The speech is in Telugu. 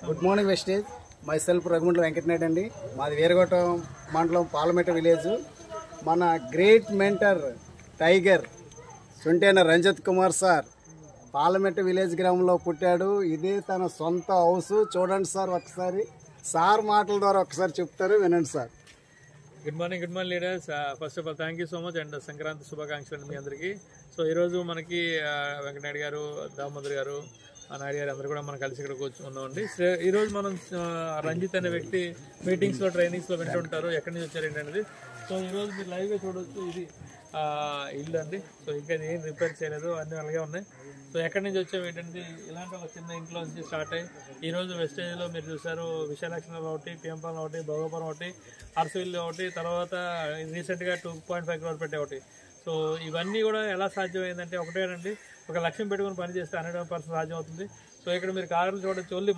గుడ్ మార్నింగ్ వెస్టేజ్. మై సెల్ఫ్ రఘుమండల వెంకటనాయుడు అండి. మాది వీరగొట్టం మండలం పాలమెట విలేజ్. మన గ్రేట్ మెంటర్ టైగర్ సొంటైన రంజిత్ కుమార్ సార్ పాలమెట విలేజ్ గ్రామంలో పుట్టాడు. ఇదే తన సొంత హౌస్. చూడండి సార్, ఒకసారి సార్ మాటల ద్వారా ఒకసారి చెప్తారు, వినండి sir. Good morning leaders. First of all thank you so much and Sankranti శుభాకాంక్షలు మీ అందరికీ. సో ఈరోజు మనకి వెంకటనాయుడు గారు, దామోదర్ గారు, నాయుడు గారు అందరూ కూడా మనం కలిసి ఇక్కడ కూర్చున్నామండి. ఈరోజు మనం రంజిత్ అనే వ్యక్తి మీటింగ్స్లో ట్రైనింగ్స్లో వింటుంటారు ఎక్కడి నుంచి వచ్చారు ఏంటనేది. సో ఈరోజు మీరు లైవ్గా చూడవచ్చు. ఇది ఇల్లు అండి. సో ఇంకా ఏం రిపేర్ చేయలేదు, అన్నీ అలాగే ఉన్నాయి. సో ఎక్కడి నుంచి వచ్చాము ఏంటంటే ఇలాంటి ఒక చిన్న ఇంట్లో నుంచి స్టార్ట్ అయ్యి ఈరోజు వెస్టేజ్లో మీరు చూసారు విశాలక్ష్మిలో ఒకటి, పిఎంపాలెం ఒకటి, భోగపురం ఒకటి, అరసవిల్లి ఒకటి, తర్వాత రీసెంట్గా 2.5 crore పెట్టే ఒకటి. సో ఇవన్నీ కూడా ఎలా సాధ్యమైందంటే ఒకటేనండి, ఒక లక్ష్యం పెట్టుకుని పని చేస్తే 100% సాధ్యం అవుతుంది. సో ఇక్కడ మీరు కార్లు చూడొచ్చు. ఓన్లీ